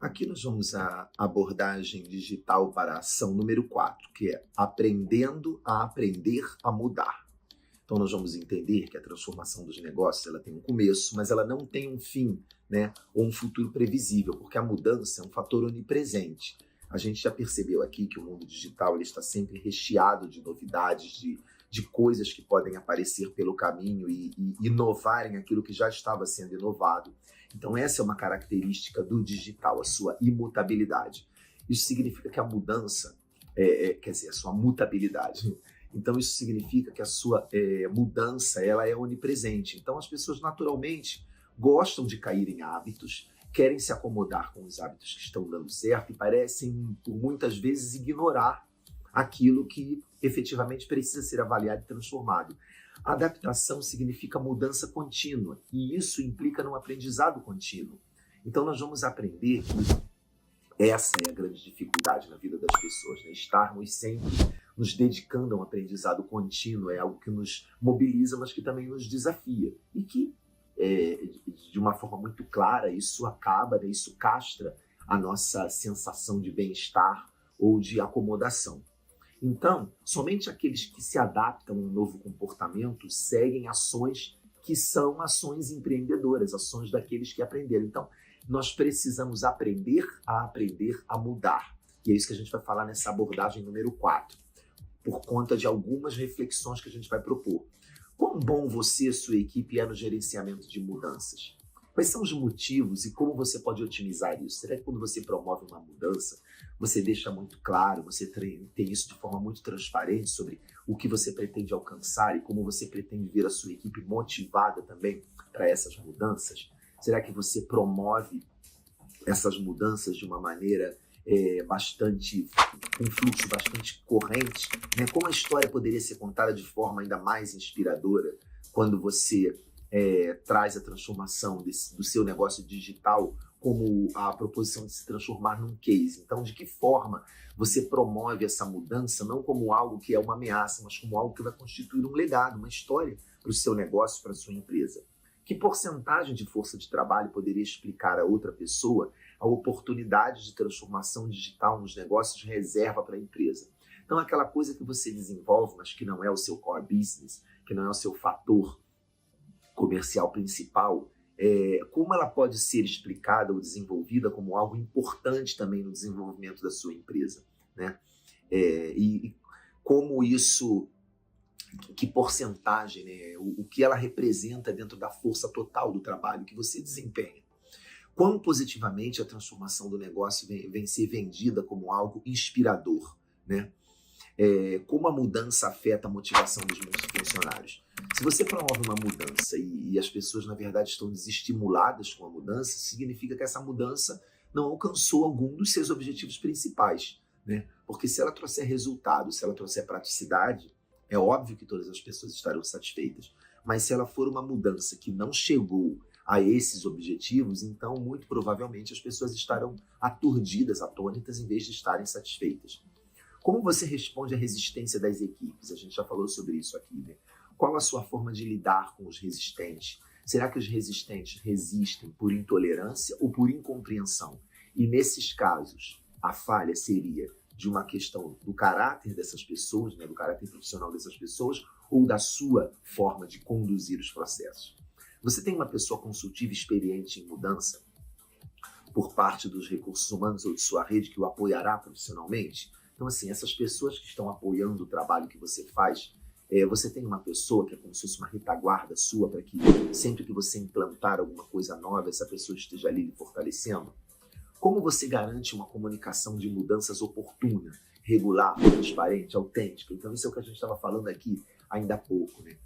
Aqui nós vamos à abordagem digital para a ação número 4, que é aprendendo a aprender a mudar. Então nós vamos entender que a transformação dos negócios ela tem um começo, mas ela não tem um fim, né? Ou um futuro previsível, porque a mudança é um fator onipresente. A gente já percebeu aqui que o mundo digital ele está sempre recheado de novidades, de coisas que podem aparecer pelo caminho e inovarem aquilo que já estava sendo inovado. Então essa é uma característica do digital, a sua imutabilidade. Isso significa que a mudança, quer dizer, a sua mutabilidade. Então isso significa que a sua mudança ela é onipresente. Então as pessoas naturalmente gostam de cair em hábitos, querem se acomodar com os hábitos que estão dando certo e parecem, por muitas vezes, ignorar aquilo que efetivamente precisa ser avaliado e transformado. Adaptação significa mudança contínua e isso implica no aprendizado contínuo. Então nós vamos aprender que essa é a grande dificuldade na vida das pessoas, né? Estarmos sempre nos dedicando a um aprendizado contínuo é algo que nos mobiliza, mas que também nos desafia. E que, de uma forma muito clara, isso acaba, né? Isso castra a nossa sensação de bem-estar ou de acomodação. Então, somente aqueles que se adaptam a um novo comportamento seguem ações que são ações empreendedoras, ações daqueles que aprenderam. Então, nós precisamos aprender a mudar. E é isso que a gente vai falar nessa abordagem número 4, por conta de algumas reflexões que a gente vai propor. Quão bom você e sua equipe é no gerenciamento de mudanças? Quais são os motivos e como você pode otimizar isso? Será que quando você promove uma mudança, você deixa muito claro, você tem isso de forma muito transparente sobre o que você pretende alcançar e como você pretende ver a sua equipe motivada também para essas mudanças? Será que você promove essas mudanças de uma maneira com um fluxo bastante corrente? Né? Como a história poderia ser contada de forma ainda mais inspiradora quando você traz a transformação do seu negócio digital como a proposição de se transformar num case? Então, de que forma você promove essa mudança, não como algo que é uma ameaça, mas como algo que vai constituir um legado, uma história para o seu negócio, para a sua empresa? Que porcentagem de força de trabalho poderia explicar a outra pessoa a oportunidade de transformação digital nos negócios reserva para a empresa? Então, aquela coisa que você desenvolve, mas que não é o seu core business, que não é o seu fator comercial principal, como ela pode ser explicada ou desenvolvida como algo importante também no desenvolvimento da sua empresa, né? E como isso, que porcentagem, né? O que ela representa dentro da força total do trabalho que você desempenha. Quão positivamente a transformação do negócio vem ser vendida como algo inspirador, né? Como a mudança afeta a motivação dos funcionários. Se você promove uma mudança e as pessoas, na verdade, estão desestimuladas com a mudança, significa que essa mudança não alcançou algum dos seus objetivos principais, né? Porque se ela trouxer resultado, se ela trouxer praticidade, é óbvio que todas as pessoas estarão satisfeitas. Mas se ela for uma mudança que não chegou a esses objetivos, então, muito provavelmente, as pessoas estarão aturdidas, atônitas, em vez de estarem satisfeitas. Como você responde à resistência das equipes? A gente já falou sobre isso aqui, né? Qual a sua forma de lidar com os resistentes? Será que os resistentes resistem por intolerância ou por incompreensão? E nesses casos, a falha seria de uma questão do caráter dessas pessoas, né? Do caráter profissional dessas pessoas, ou da sua forma de conduzir os processos? Você tem uma pessoa consultiva experiente em mudança por parte dos recursos humanos ou de sua rede que o apoiará profissionalmente? Então, assim, essas pessoas que estão apoiando o trabalho que você faz, você tem uma pessoa que é como se fosse uma retaguarda sua para que sempre que você implantar alguma coisa nova, essa pessoa esteja ali lhe fortalecendo? Como você garante uma comunicação de mudanças oportuna, regular, transparente, autêntica? Então, isso é o que a gente estava falando aqui ainda há pouco, né?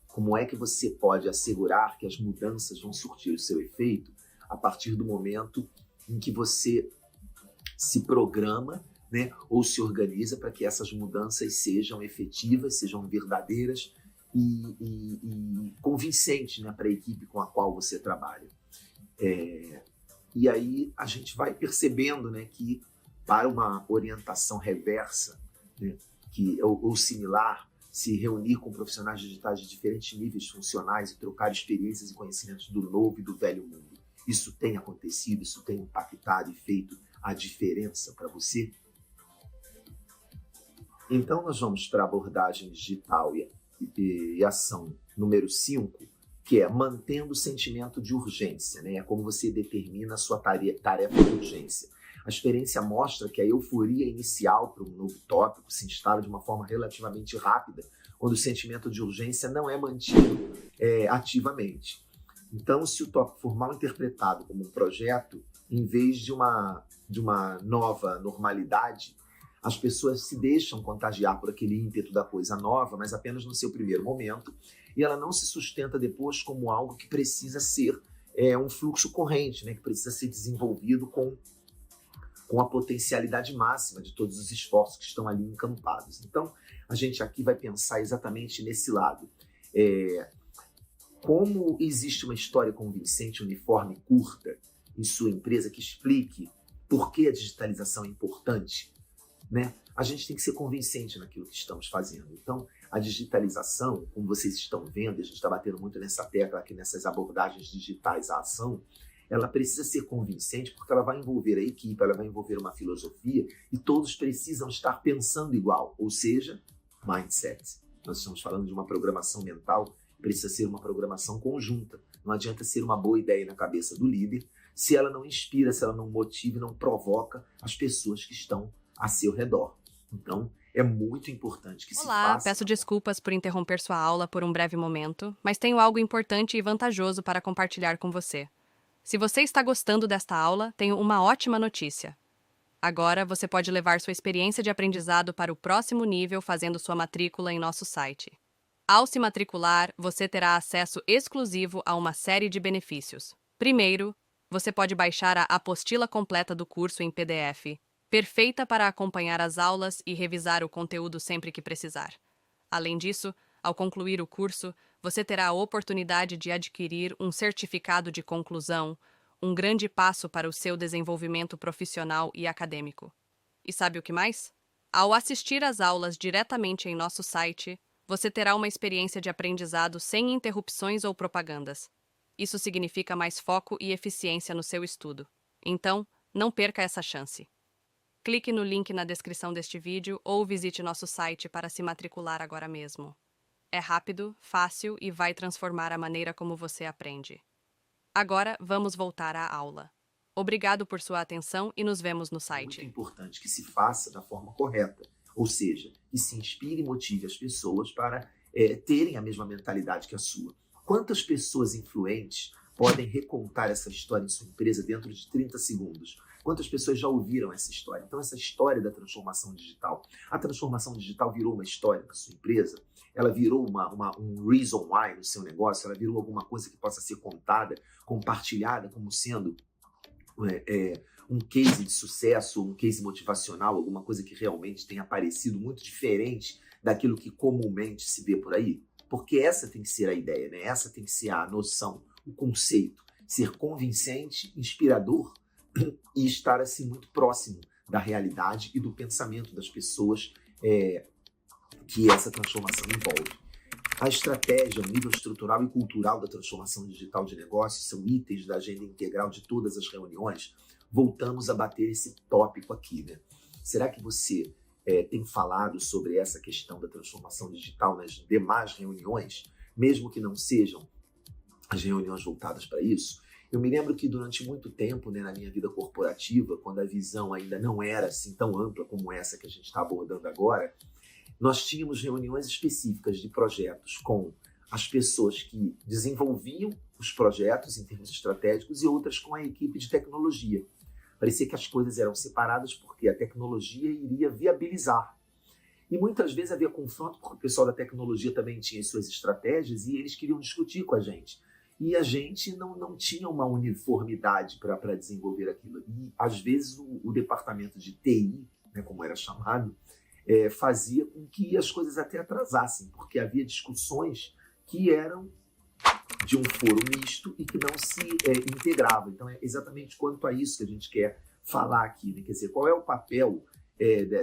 Como é que você pode assegurar que as mudanças vão surtir o seu efeito a partir do momento em que você se programa, né, ou se organiza para que essas mudanças sejam efetivas, sejam verdadeiras e convincentes, né, para a equipe com a qual você trabalha. E aí a gente vai percebendo, né, que para uma orientação reversa, né, ou similar, se reunir com profissionais digitais de diferentes níveis funcionais e trocar experiências e conhecimentos do novo e do velho mundo. Isso tem acontecido, isso tem impactado e feito a diferença para você? Então, nós vamos para a abordagem digital e ação número 5, que é mantendo o sentimento de urgência, né? É como você determina a sua tarefa de urgência. A experiência mostra que a euforia inicial para um novo tópico se instala de uma forma relativamente rápida, quando o sentimento de urgência não é mantido ativamente. Então, se o tópico for mal interpretado como um projeto, em vez de uma nova normalidade, as pessoas se deixam contagiar por aquele ímpeto da coisa nova, mas apenas no seu primeiro momento, e ela não se sustenta depois como algo que precisa ser um fluxo corrente, né, que precisa ser desenvolvido com a potencialidade máxima de todos os esforços que estão ali encampados. Então, a gente aqui vai pensar exatamente nesse lado. Como existe uma história convincente, uniforme, curta em sua empresa que explique por que a digitalização é importante, né? A gente tem que ser convincente naquilo que estamos fazendo. Então, a digitalização, como vocês estão vendo, a gente está batendo muito nessa tecla aqui, nessas abordagens digitais à ação, ela precisa ser convincente porque ela vai envolver a equipe, ela vai envolver uma filosofia e todos precisam estar pensando igual, ou seja, mindset. Nós estamos falando de uma programação mental, precisa ser uma programação conjunta. Não adianta ser uma boa ideia na cabeça do líder se ela não inspira, se ela não motiva, não provoca as pessoas que estão a seu redor. Então, é muito importante que se faça... Olá, peço desculpas por interromper sua aula por um breve momento, mas tenho algo importante e vantajoso para compartilhar com você. Se você está gostando desta aula, tenho uma ótima notícia. Agora, você pode levar sua experiência de aprendizado para o próximo nível fazendo sua matrícula em nosso site. Ao se matricular, você terá acesso exclusivo a uma série de benefícios. Primeiro, você pode baixar a apostila completa do curso em PDF, perfeita para acompanhar as aulas e revisar o conteúdo sempre que precisar. Além disso, ao concluir o curso, você terá a oportunidade de adquirir um certificado de conclusão, um grande passo para o seu desenvolvimento profissional e acadêmico. E sabe o que mais? Ao assistir às aulas diretamente em nosso site, você terá uma experiência de aprendizado sem interrupções ou propagandas. Isso significa mais foco e eficiência no seu estudo. Então, não perca essa chance. Clique no link na descrição deste vídeo ou visite nosso site para se matricular agora mesmo. É rápido, fácil e vai transformar a maneira como você aprende. Agora, vamos voltar à aula. Obrigado por sua atenção e nos vemos no É muito site. importante que se faça da forma correta, ou seja, que se inspire e motive as pessoas para terem a mesma mentalidade que a sua. Quantas pessoas influentes podem recontar essa história em sua empresa dentro de 30 segundos? Quantas pessoas já ouviram essa história? Então, essa história da transformação digital. A transformação digital virou uma história na sua empresa? Ela virou um reason why no seu negócio? Ela virou alguma coisa que possa ser contada, compartilhada como sendo um case de sucesso, um case motivacional, alguma coisa que realmente tenha parecido muito diferente daquilo que comumente se vê por aí? Porque essa tem que ser a ideia, né? Essa tem que ser a noção, o conceito. Ser convincente, inspirador e estar assim muito próximo da realidade e do pensamento das pessoas que essa transformação envolve. A estratégia, o nível estrutural e cultural da transformação digital de negócios são itens da agenda integral de todas as reuniões. Voltamos a bater esse tópico aqui, né? Será que você tem falado sobre essa questão da transformação digital nas demais reuniões, mesmo que não sejam as reuniões voltadas para isso? Eu me lembro que durante muito tempo, né, na minha vida corporativa, quando a visão ainda não era assim tão ampla como essa que a gente está abordando agora, nós tínhamos reuniões específicas de projetos com as pessoas que desenvolviam os projetos em termos estratégicos e outras com a equipe de tecnologia. Parecia que as coisas eram separadas porque a tecnologia iria viabilizar. E muitas vezes havia confronto porque o pessoal da tecnologia também tinha as suas estratégias e eles queriam discutir com a gente. E a gente não tinha uma uniformidade para desenvolver aquilo. E, às vezes, o departamento de TI, né, como era chamado, fazia com que as coisas até atrasassem, porque havia discussões que eram de um foro misto e que não se integravam. Então, é exatamente quanto a isso que a gente quer falar aqui, né? Quer dizer, qual é o papel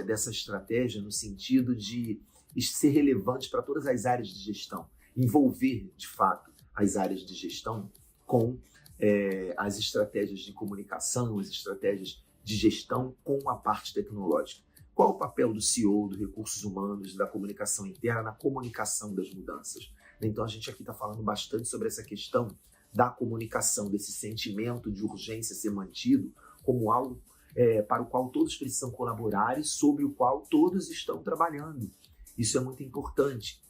dessa estratégia no sentido de ser relevante para todas as áreas de gestão, envolver, de fato, as áreas de gestão com as estratégias de comunicação, as estratégias de gestão com a parte tecnológica. Qual o papel do CEO, dos recursos humanos, da comunicação interna, na comunicação das mudanças? Então, a gente aqui está falando bastante sobre essa questão da comunicação, desse sentimento de urgência ser mantido como algo para o qual todos precisam colaborar e sobre o qual todos estão trabalhando. Isso é muito importante.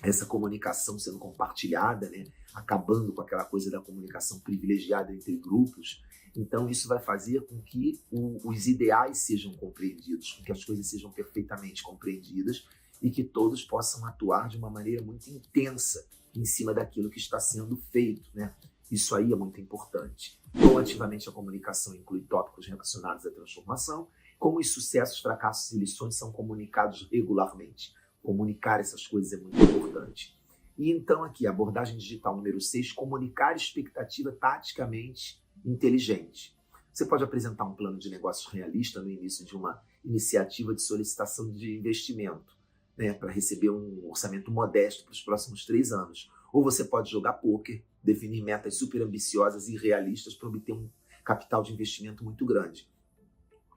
Essa comunicação sendo compartilhada, né? Acabando com aquela coisa da comunicação privilegiada entre grupos. Então, isso vai fazer com que os ideais sejam compreendidos, com que as coisas sejam perfeitamente compreendidas e que todos possam atuar de uma maneira muito intensa em cima daquilo que está sendo feito, né? Isso aí é muito importante. Proativamente, a comunicação inclui tópicos relacionados à transformação, como os sucessos, fracassos e lições são comunicados regularmente. Comunicar essas coisas é muito importante. E então aqui, a abordagem digital número 6, comunicar expectativa taticamente inteligente. Você pode apresentar um plano de negócios realista no início de uma iniciativa de solicitação de investimento, né, para receber um orçamento modesto para os próximos 3 anos. Ou você pode jogar pôquer, definir metas super ambiciosas e realistas para obter um capital de investimento muito grande.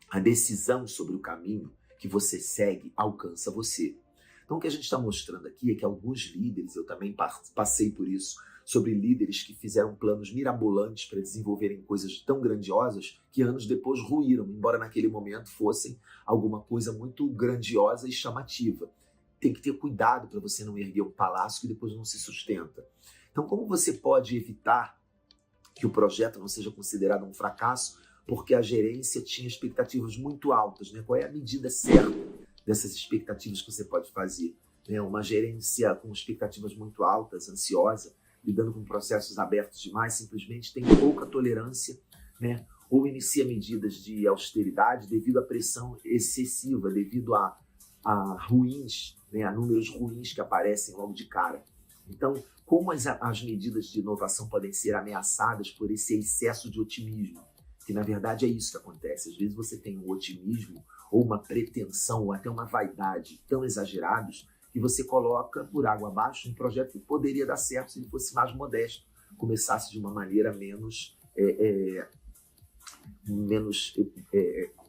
A decisão sobre o caminho que você segue alcança você. Então, o que a gente está mostrando aqui é que alguns líderes, eu também passei por isso, sobre líderes que fizeram planos mirabolantes para desenvolverem coisas tão grandiosas que anos depois ruíram, embora naquele momento fossem alguma coisa muito grandiosa e chamativa. Tem que ter cuidado para você não erguer um palácio que depois não se sustenta. Então, como você pode evitar que o projeto não seja considerado um fracasso porque a gerência tinha expectativas muito altas, né? Qual é a medida certa dessas expectativas que você pode fazer? Uma gerência com expectativas muito altas, ansiosa, lidando com processos abertos demais, simplesmente tem pouca tolerância, né? Ou inicia medidas de austeridade devido à pressão excessiva, devido a ruins, né? A números ruins que aparecem logo de cara. Então, como as medidas de inovação podem ser ameaçadas por esse excesso de otimismo? Que, na verdade, é isso que acontece. Às vezes você tem um otimismo ou uma pretensão ou até uma vaidade tão exagerados que você coloca por água abaixo um projeto que poderia dar certo se ele fosse mais modesto, começasse de uma maneira menos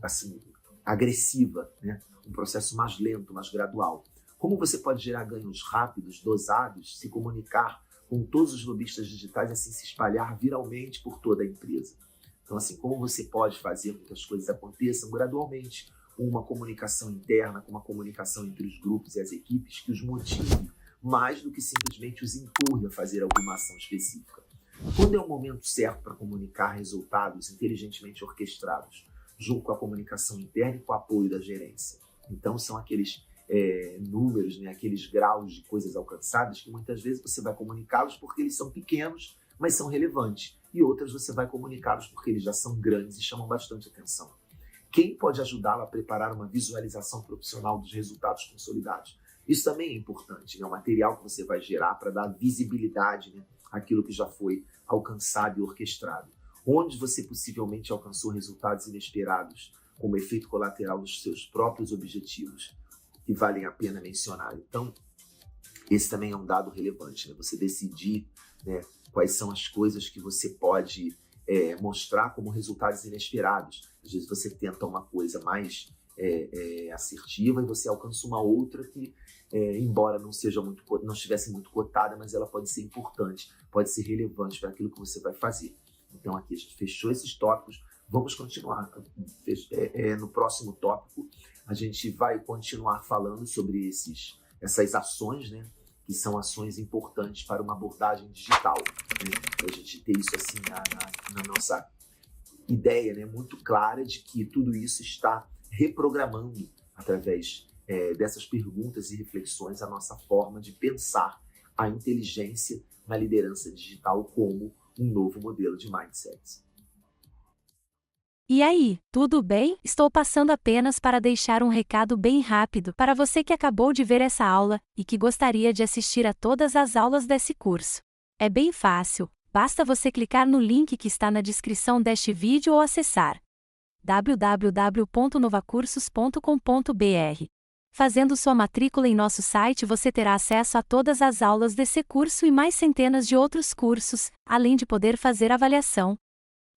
assim, agressiva, né? Um processo mais lento, mais gradual. Como você pode gerar ganhos rápidos, dosados, se comunicar com todos os lobistas digitais e assim se espalhar viralmente por toda a empresa? Então, assim, como você pode fazer com que as coisas aconteçam gradualmente, com uma comunicação interna, com uma comunicação entre os grupos e as equipes que os motive mais do que simplesmente os empurre a fazer alguma ação específica. Quando é o momento certo para comunicar resultados inteligentemente orquestrados, junto com a comunicação interna e com o apoio da gerência? Então, são aqueles números, né, aqueles graus de coisas alcançadas que muitas vezes você vai comunicá-los porque eles são pequenos, mas são relevantes. E outras você vai comunicá-los porque eles já são grandes e chamam bastante atenção. Quem pode ajudá-lo a preparar uma visualização profissional dos resultados consolidados? Isso também é importante, né? O material que você vai gerar para dar visibilidade, né, àquilo que já foi alcançado e orquestrado. Onde você possivelmente alcançou resultados inesperados, como efeito colateral dos seus próprios objetivos, que valem a pena mencionar. Então, esse também é um dado relevante, né? Você decidir, né, quais são as coisas que você pode mostrar como resultados inesperados. Às vezes você tenta uma coisa mais assertiva e você alcança uma outra que, embora não estivesse muito cotada, mas ela pode ser importante, pode ser relevante para aquilo que você vai fazer. Então aqui a gente fechou esses tópicos, vamos continuar. No próximo tópico a gente vai continuar falando sobre essas ações, né, que são ações importantes para uma abordagem digital, né? Para a gente ter isso assim na nossa ideia, né, muito clara de que tudo isso está reprogramando, através dessas perguntas e reflexões, a nossa forma de pensar a inteligência na liderança digital como um novo modelo de mindset. E aí, tudo bem? Estou passando apenas para deixar um recado bem rápido para você que acabou de ver essa aula e que gostaria de assistir a todas as aulas desse curso. É bem fácil, basta você clicar no link que está na descrição deste vídeo ou acessar www.novacursos.com.br. Fazendo sua matrícula em nosso site, você terá acesso a todas as aulas desse curso e mais centenas de outros cursos, além de poder fazer avaliação.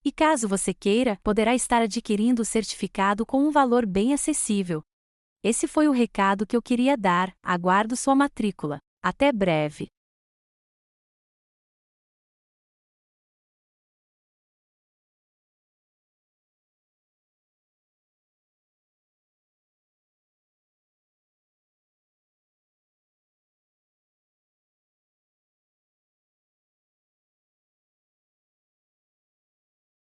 E caso você queira, poderá estar adquirindo o certificado com um valor bem acessível. Esse foi o recado que eu queria dar. Aguardo sua matrícula. Até breve.